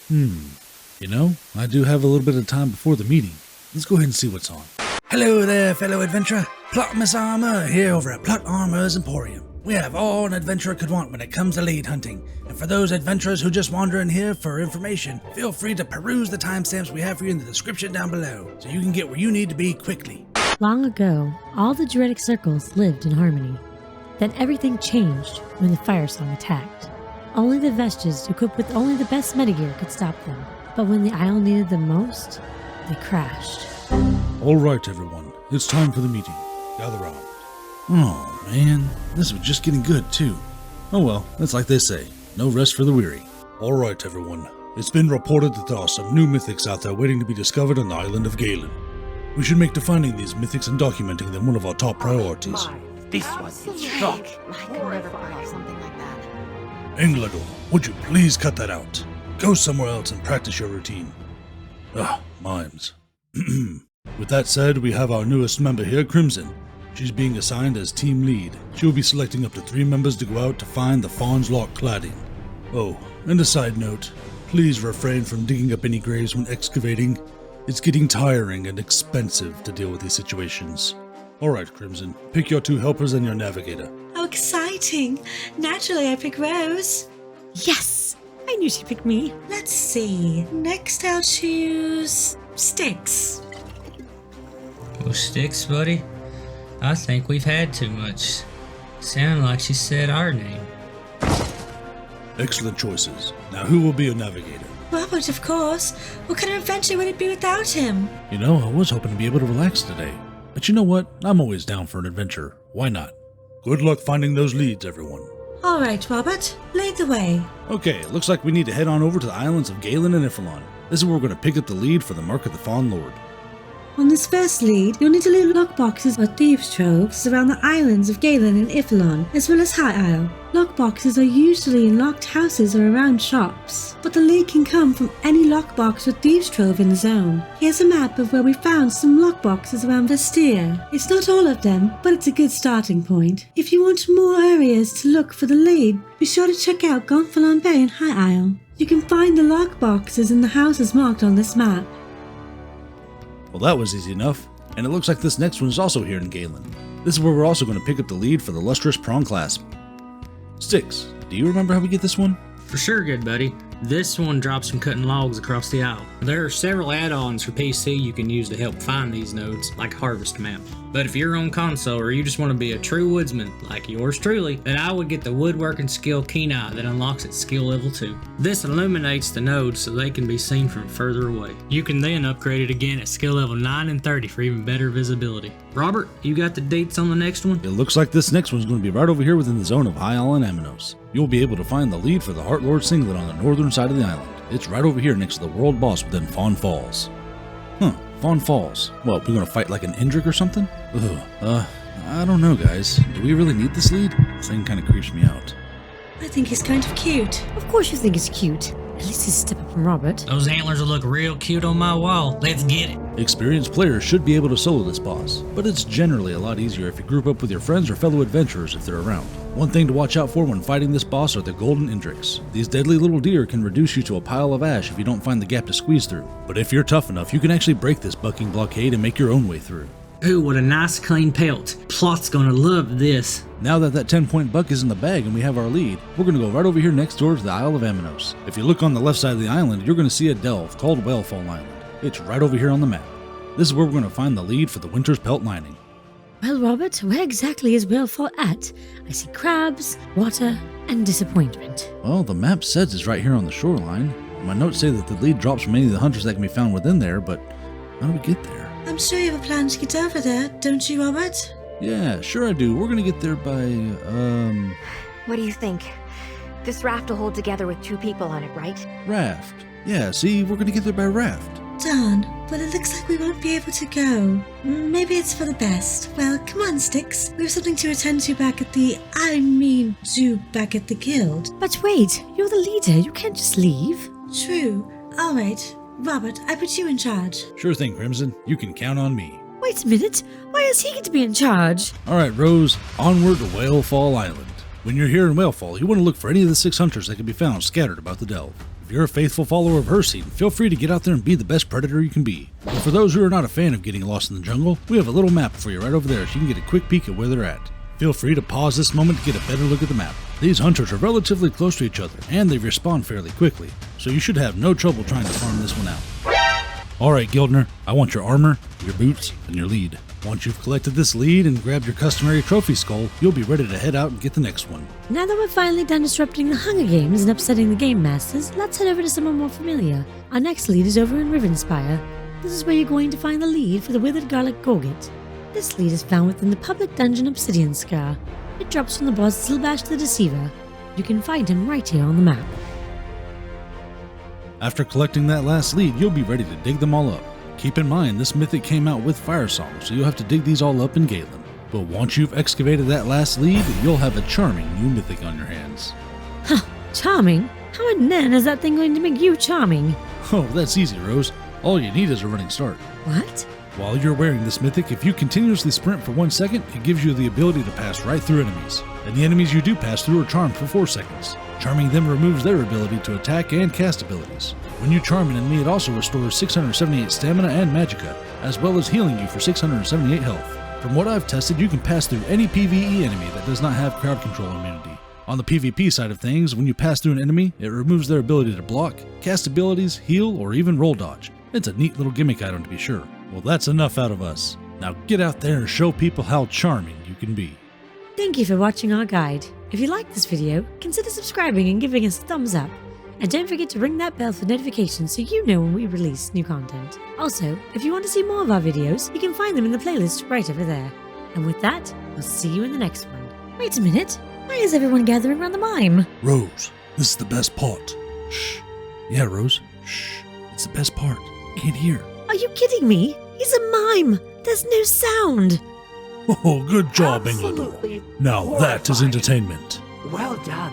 You know, I do have a little bit of time before the meeting. Let's go ahead and see what's on. Hello there, fellow adventurer. Plotmas Armor here over at Plot Armor's Emporium. We have all an adventurer could want when it comes to lead hunting. And for those adventurers who just wander in here for information, feel free to peruse the timestamps we have for you in the description down below, so you can get where you need to be quickly. Long ago, all the Druidic circles lived in harmony. Then everything changed when the Fire Song attacked. Only the Vestiges, equipped with only the best metagear, could stop them. But when the Isle needed them most, they crashed. Alright everyone, it's time for the meeting. Gather round. Oh man, this was just getting good too. Oh well, it's like they say, no rest for the weary. Alright everyone, it's been reported that there are some new mythics out there waiting to be discovered on the island of Galen. We should make defining these mythics and documenting them one of our top priorities. This one is shock. I could never pull off something like that. Englador, would you please cut that out? Go somewhere else and practice your routine. Mimes. With that said, we have our newest member here, Crimson. She's being assigned as team lead. She will be selecting up to 3 members to go out to find the Faun's Lark Cladding. Oh, and a side note, please refrain from digging up any graves when excavating. It's getting tiring and expensive to deal with these situations. Alright, Crimson, pick your 2 helpers and your navigator. How exciting! Naturally, I pick Rose. Yes! I knew she'd pick me. Let's see. Next, I'll choose Styx. Well, Sticks, buddy, I think we've had too much. Sound like she said our name. Excellent choices. Now who will be your navigator? Robert, of course. What kind of adventure would it be without him? You know, I was hoping to be able to relax today. But you know what? I'm always down for an adventure. Why not? Good luck finding those leads, everyone. All right, Robert. Lead the way. Okay, it looks like we need to head on over to the islands of Galen and Iphelon. This is where we're going to pick up the lead for the Mark of the Faun Lord. On this first lead, you'll need to loot lockboxes or thieves' troves around the islands of Galen and Iphelon, as well as High Isle. Lockboxes are usually in locked houses or around shops, but the lead can come from any lockbox or thieves' trove in the zone. Here's a map of where we found some lockboxes around Vestir. It's not all of them, but it's a good starting point. If you want more areas to look for the lead, be sure to check out Gonfalon Bay and High Isle. You can find the lockboxes in the houses marked on this map. Well, that was easy enough. And it looks like this next one is also here in Galen. This is where we're also going to pick up the lead for the Lustrous Prong Clasp. Styx, do you remember how we get this one? For sure, good buddy. This one drops from cutting logs across the Isle. There are several add-ons for PC you can use to help find these nodes, like Harvest Map. But if you're on console or you just want to be a true woodsman, like yours truly, then I would get the Woodworking Skill Keen Eye that unlocks at skill level 2. This illuminates the nodes so they can be seen from further away. You can then upgrade it again at skill level 9 and 30 for even better visibility. Robert, you got the dates on the next one? It looks like this next one's going to be right over here within the zone of High Isle and Aminos. You'll be able to find the lead for the Hartlord Singlet on the northern side of the island. It's right over here next to the world boss within Faun Falls. Faun Falls. Well, we're gonna fight like an Indrik or something? I don't know, guys. Do we really need this lead? This thing kinda creeps me out. I think he's kind of cute. Of course you think he's cute. At least he's a step up from Robert. Those antlers will look real cute on my wall. Let's get it. Experienced players should be able to solo this boss, but it's generally a lot easier if you group up with your friends or fellow adventurers if they're around. One thing to watch out for when fighting this boss are the golden Indriks. These deadly little deer can reduce you to a pile of ash if you don't find the gap to squeeze through. But if you're tough enough, you can actually break this bucking blockade and make your own way through. Ooh, what a nice clean pelt. Plot's gonna love this. Now that 10-point buck is in the bag and we have our lead, we're going to go right over here next door to the Isle of Aminos. If you look on the left side of the island, you're going to see a delve called Whalefall Island. It's right over here on the map. This is where we're going to find the lead for the winter's pelt lining. Well, Robert, where exactly is Whalefall at? I see crabs, water, and disappointment. Well, the map says it's right here on the shoreline. My notes say that the lead drops from any of the hunters that can be found within there, but how do we get there? I'm sure you have a plan to get over there, don't you, Robert? Yeah, sure I do. We're gonna get there by, What do you think? This raft will hold together with 2 people on it, right? raft. Yeah, see, we're gonna get there by raft. Darn, but it looks like we won't be able to go. Maybe it's for the best. Well, come on, Styx. We have something to attend to back at the... back at the guild. But wait, you're the leader. You can't just leave. True. All right. Robert, I put you in charge. Sure thing, Crimson. You can count on me. Wait a minute. Why is he going to be in charge? Alright, Rose, onward to Whalefall Island. When you're here in Whalefall, you want to look for any of the 6 hunters that can be found scattered about the delve. If you're a faithful follower of her scene, feel free to get out there and be the best predator you can be. But for those who are not a fan of getting lost in the jungle, we have a little map for you right over there so you can get a quick peek at where they're at. Feel free to pause this moment to get a better look at the map. These hunters are relatively close to each other, and they respawn fairly quickly, so you should have no trouble trying to farm this one out. Alright Gildner, I want your armor, your boots, and your lead. Once you've collected this lead and grabbed your customary trophy skull, you'll be ready to head out and get the next one. Now that we're finally done disrupting the Hunger Games and upsetting the Game Masters, let's head over to someone more familiar. Our next lead is over in Rivenspire. This is where you're going to find the lead for the Withered Garlic Gorget. This lead is found within the public dungeon Obsidian Scar. It drops from the boss Silbash the Deceiver. You can find him right here on the map. After collecting that last lead, you'll be ready to dig them all up. Keep in mind, this mythic came out with Fire Song, so you'll have to dig these all up in Galen. But once you've excavated that last lead, you'll have a charming new mythic on your hands. Huh, charming? How in Nen is that thing going to make you charming? Oh, that's easy, Rose. All you need is a running start. What? While you're wearing this mythic, if you continuously sprint for 1 second, it gives you the ability to pass right through enemies. And the enemies you do pass through are charmed for 4 seconds. Charming them removes their ability to attack and cast abilities. When you charm an enemy, it also restores 678 stamina and magicka, as well as healing you for 678 health. From what I've tested, you can pass through any PvE enemy that does not have crowd control immunity. On the PvP side of things, when you pass through an enemy, it removes their ability to block, cast abilities, heal, or even roll dodge. It's a neat little gimmick item to be sure. Well, that's enough out of us. Now get out there and show people how charming you can be. Thank you for watching our guide. If you liked this video, consider subscribing and giving us a thumbs up. And don't forget to ring that bell for notifications so you know when we release new content. Also, if you want to see more of our videos, you can find them in the playlist right over there. And with that, we'll see you in the next one. Wait a minute, why is everyone gathering around the mime? Rose, this is the best part. Shh. Yeah, Rose. Shh. It's the best part. Can't hear. Are you kidding me? He's a mime! There's no sound! Oh, good job, Absolutely Englador. Now that is horrifying. entertainment. Well done.